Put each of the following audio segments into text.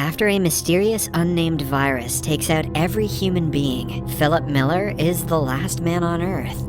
After a mysterious unnamed virus takes out every human being, Philip Miller is the last man on Earth.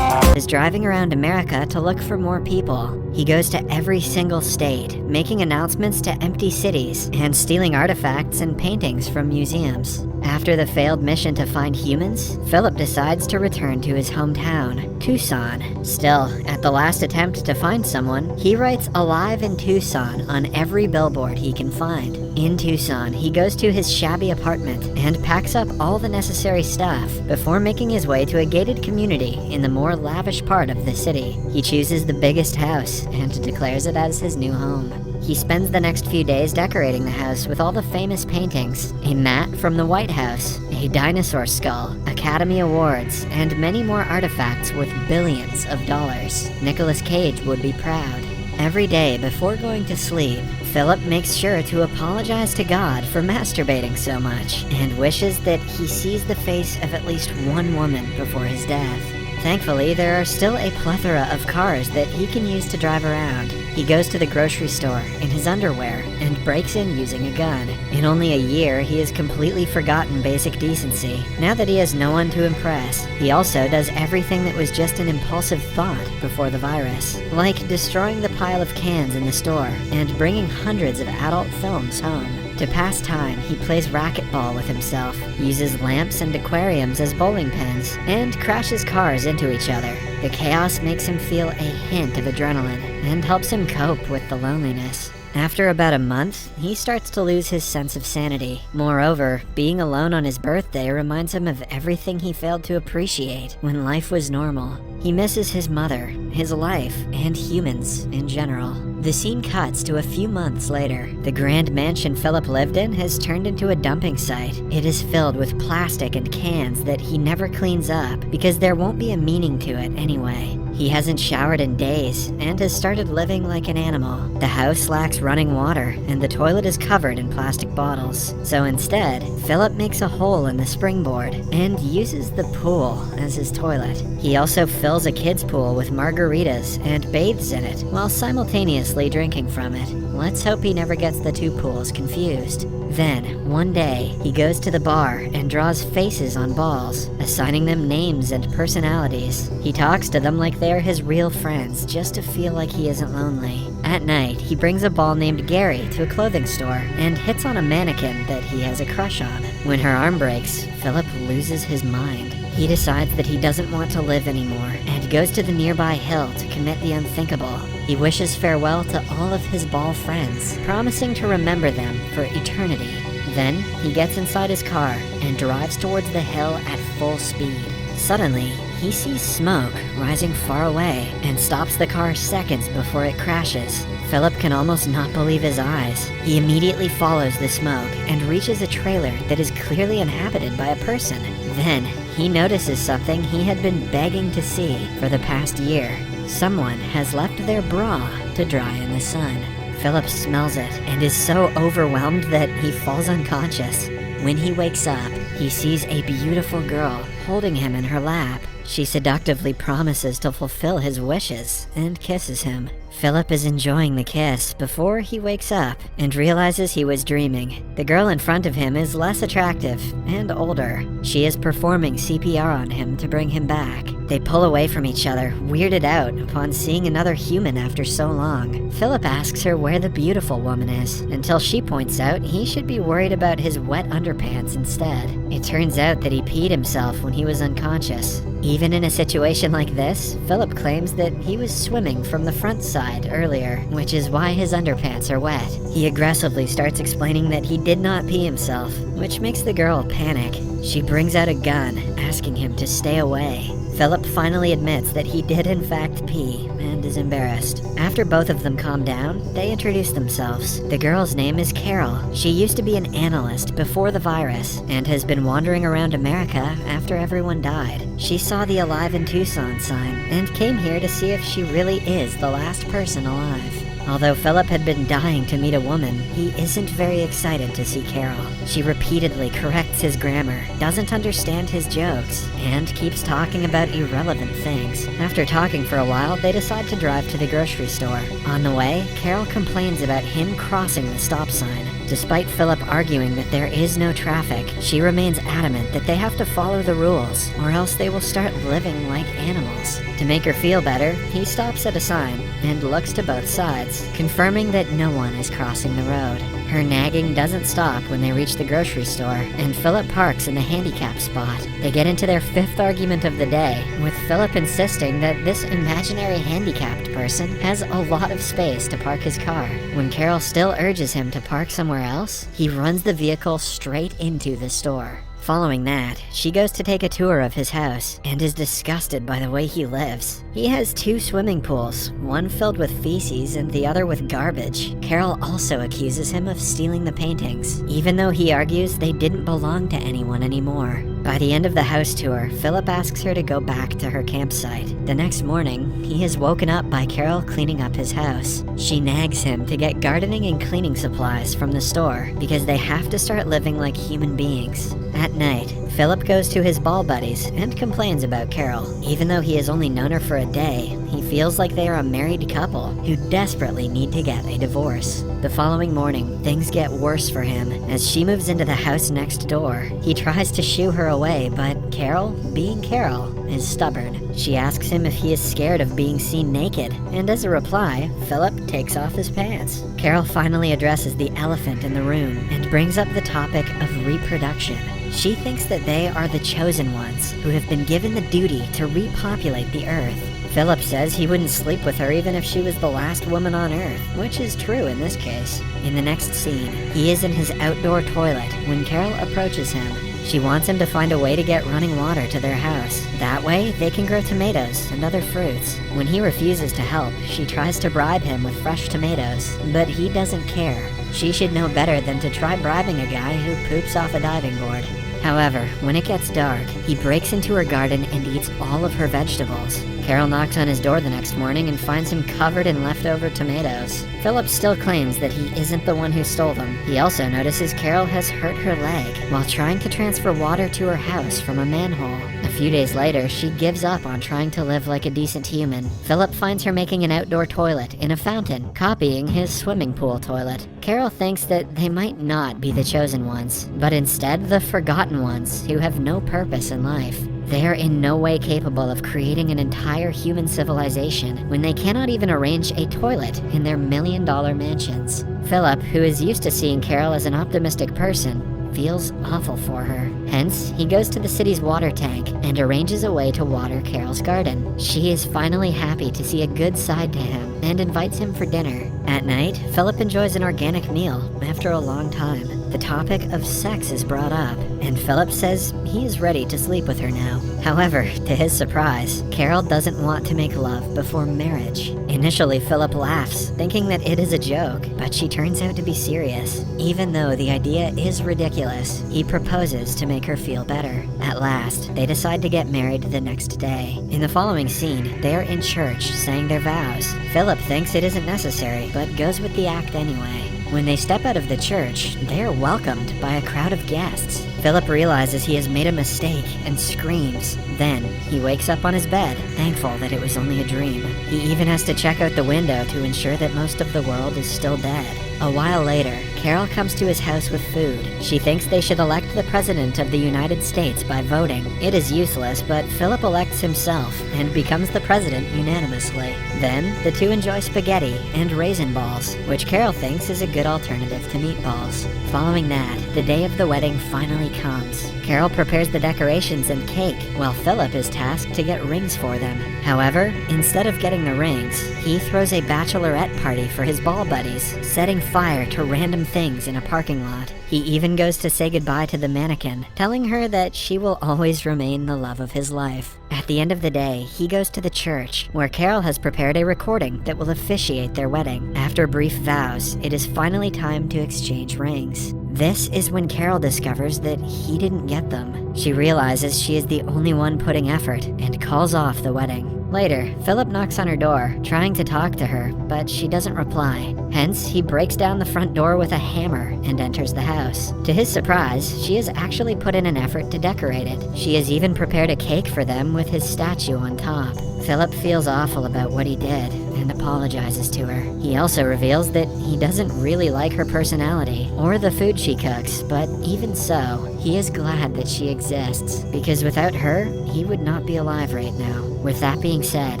Is driving around America to look for more people. He goes to every single state, making announcements to empty cities and stealing artifacts and paintings from museums. After the failed mission to find humans, Philip decides to return to his hometown, Tucson. Still, at the last attempt to find someone, he writes "Alive in Tucson" on every billboard he can find. In Tucson, he goes to his shabby apartment and packs up all the necessary stuff before making his way to a gated community in the more lavish part of the city. He chooses the biggest house and declares it as his new home. He spends the next few days decorating the house with all the famous paintings, a mat from the White House, a dinosaur skull, Academy Awards, and many more artifacts worth billions of dollars. Nicolas Cage would be proud. Every day before going to sleep, Philip makes sure to apologize to God for masturbating so much and wishes that he sees the face of at least one woman before his death. Thankfully, there are still a plethora of cars that he can use to drive around. He goes to the grocery store in his underwear and breaks in using a gun. In only a year, he has completely forgotten basic decency. Now that he has no one to impress, he also does everything that was just an impulsive thought before the virus, like destroying the pile of cans in the store and bringing hundreds of adult films home. To pass time, he plays racquetball with himself, uses lamps and aquariums as bowling pins, and crashes cars into each other. The chaos makes him feel a hint of adrenaline and helps him cope with the loneliness. After about a month, he starts to lose his sense of sanity. Moreover, being alone on his birthday reminds him of everything he failed to appreciate when life was normal. He misses his mother, his life, and humans in general. The scene cuts to a few months later. The grand mansion Philip lived in has turned into a dumping site. It is filled with plastic and cans that he never cleans up because there won't be a meaning to it anyway. He hasn't showered in days and has started living like an animal. The house lacks running water and the toilet is covered in plastic bottles. So instead, Philip makes a hole in the springboard and uses the pool as his toilet. He also fills a kid's pool with margaritas and bathes in it while simultaneously drinking from it. Let's hope he never gets the two pools confused. Then, one day, he goes to the bar and draws faces on balls, assigning them names and personalities. He talks to them like they're his real friends, just to feel like he isn't lonely. At night, he brings a ball named Gary to a clothing store and hits on a mannequin that he has a crush on. When her arm breaks, Philip loses his mind. He decides that he doesn't want to live anymore and goes to the nearby hill to commit the unthinkable. He wishes farewell to all of his ball friends, promising to remember them for eternity. Then, he gets inside his car and drives towards the hill at full speed. Suddenly, he sees smoke rising far away and stops the car seconds before it crashes. Philip can almost not believe his eyes. He immediately follows the smoke and reaches a trailer that is clearly inhabited by a person. Then, he notices something he had been begging to see for the past year. Someone has left their bra to dry in the sun. Philip smells it and is so overwhelmed that he falls unconscious. When he wakes up, he sees a beautiful girl holding him in her lap. She seductively promises to fulfill his wishes and kisses him. Philip is enjoying the kiss before he wakes up and realizes he was dreaming. The girl in front of him is less attractive and older. She is performing CPR on him to bring him back. They pull away from each other, weirded out upon seeing another human after so long. Philip asks her where the beautiful woman is, until she points out he should be worried about his wet underpants instead. It turns out that he peed himself when he was unconscious. Even in a situation like this, Philip claims that he was swimming from the front side earlier, which is why his underpants are wet. He aggressively starts explaining that he did not pee himself, which makes the girl panic. She brings out a gun, asking him to stay away. Philip finally admits that he did in fact pee and is embarrassed. After both of them calm down, they introduce themselves. The girl's name is Carol. She used to be an analyst before the virus and has been wandering around America after everyone died. She saw the Alive in Tucson sign and came here to see if she really is the last person alive. Although Philip had been dying to meet a woman, he isn't very excited to see Carol. She repeatedly corrects his grammar, doesn't understand his jokes, and keeps talking about irrelevant things. After talking for a while, they decide to drive to the grocery store. On the way, Carol complains about him crossing the stop sign. Despite Philip arguing that there is no traffic, she remains adamant that they have to follow the rules, or else they will start living like animals. To make her feel better, he stops at a sign and looks to both sides, confirming that no one is crossing the road. Her nagging doesn't stop when they reach the grocery store, and Philip parks in the handicap spot. They get into their fifth argument of the day, with Philip insisting that this imaginary handicapped person has a lot of space to park his car. When Carol still urges him to park somewhere else, he runs the vehicle straight into the store. Following that, she goes to take a tour of his house and is disgusted by the way he lives. He has 2 swimming pools, one filled with feces and the other with garbage. Carol also accuses him of stealing the paintings, even though he argues they didn't belong to anyone anymore. By the end of the house tour, Philip asks her to go back to her campsite. The next morning, he is woken up by Carol cleaning up his house. She nags him to get gardening and cleaning supplies from the store because they have to start living like human beings. At night, Philip goes to his ball buddies and complains about Carol. Even though he has only known her for a day, he feels like they are a married couple who desperately need to get a divorce. The following morning, things get worse for him as she moves into the house next door. He tries to shoo her away, but Carol, being Carol, is stubborn. She asks him if he is scared of being seen naked, and as a reply, Philip takes off his pants. Carol finally addresses the elephant in the room and brings up the topic of reproduction. She thinks that they are the chosen ones who have been given the duty to repopulate the earth. Philip says he wouldn't sleep with her even if she was the last woman on Earth, which is true in this case. In the next scene, he is in his outdoor toilet when Carol approaches him. She wants him to find a way to get running water to their house. That way, they can grow tomatoes and other fruits. When he refuses to help, she tries to bribe him with fresh tomatoes, but he doesn't care. She should know better than to try bribing a guy who poops off a diving board. However, when it gets dark, he breaks into her garden and eats all of her vegetables. Carol knocks on his door the next morning and finds him covered in leftover tomatoes. Philip still claims that he isn't the one who stole them. He also notices Carol has hurt her leg while trying to transfer water to her house from a manhole. A few days later, she gives up on trying to live like a decent human. Philip finds her making an outdoor toilet in a fountain, copying his swimming pool toilet. Carol thinks that they might not be the chosen ones, but instead the forgotten ones who have no purpose in life. They are in no way capable of creating an entire human civilization when they cannot even arrange a toilet in their million-dollar mansions. Philip, who is used to seeing Carol as an optimistic person, feels awful for her. Hence, he goes to the city's water tank and arranges a way to water Carol's garden. She is finally happy to see a good side to him and invites him for dinner. At night, Philip enjoys an organic meal after a long time. The topic of sex is brought up, and Philip says he is ready to sleep with her now. However, to his surprise, Carol doesn't want to make love before marriage. Initially, Philip laughs, thinking that it is a joke, but she turns out to be serious. Even though the idea is ridiculous, he proposes to make her feel better. At last, they decide to get married the next day. In the following scene, they are in church saying their vows. Philip thinks it isn't necessary, but goes with the act anyway. When they step out of the church, they are welcomed by a crowd of guests. Philip realizes he has made a mistake and screams. Then, he wakes up on his bed, thankful that it was only a dream. He even has to check out the window to ensure that most of the world is still dead. A while later, Carol comes to his house with food. She thinks they should elect the President of the United States by voting. It is useless, but Philip elects himself and becomes the president unanimously. Then, the two enjoy spaghetti and raisin balls, which Carol thinks is a good alternative to meatballs. Following that, the day of the wedding finally comes. Carol prepares the decorations and cake, while Philip is tasked to get rings for them. However, instead of getting the rings, he throws a bachelorette party for his ball buddies, setting fire to random things in a parking lot. He even goes to say goodbye to the mannequin, telling her that she will always remain the love of his life. At the end of the day, he goes to the church, where Carol has prepared a recording that will officiate their wedding. After brief vows, it is finally time to exchange rings. This is when Carol discovers that he didn't get them. She realizes she is the only one putting effort and calls off the wedding. Later, Philip knocks on her door, trying to talk to her, but she doesn't reply. Hence, he breaks down the front door with a hammer and enters the house. To his surprise, she has actually put in an effort to decorate it. She has even prepared a cake for them with his statue on top. Philip feels awful about what he did and apologizes to her. He also reveals that he doesn't really like her personality or the food she cooks, but even so, he is glad that she exists, because without her, he would not be alive right now. With that being said,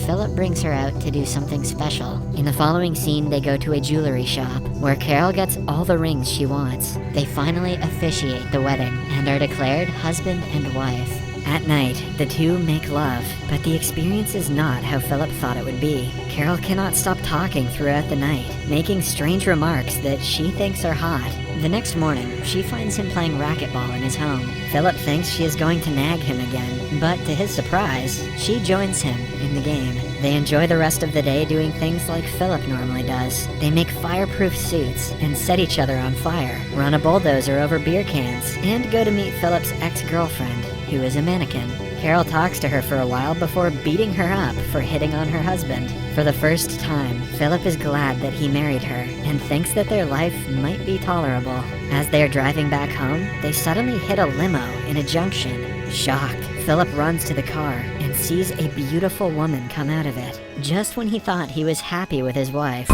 Philip brings her out to do something special. In the following scene, they go to a jewelry shop, where Carol gets all the rings she wants. They finally officiate the wedding, and are declared husband and wife. At night, the two make love, but the experience is not how Philip thought it would be. Carol cannot stop talking throughout the night, making strange remarks that she thinks are hot. The next morning, she finds him playing racquetball in his home. Philip thinks she is going to nag him again, but to his surprise, she joins him in the game. They enjoy the rest of the day doing things like Philip normally does. They make fireproof suits and set each other on fire, run a bulldozer over beer cans, and go to meet Philip's ex-girlfriend, who is a mannequin. Carol talks to her for a while before beating her up for hitting on her husband. For the first time, Philip is glad that he married her and thinks that their life might be tolerable. As they are driving back home, they suddenly hit a limo in a junction. Shocked, Philip runs to the car and sees a beautiful woman come out of it, just when he thought he was happy with his wife.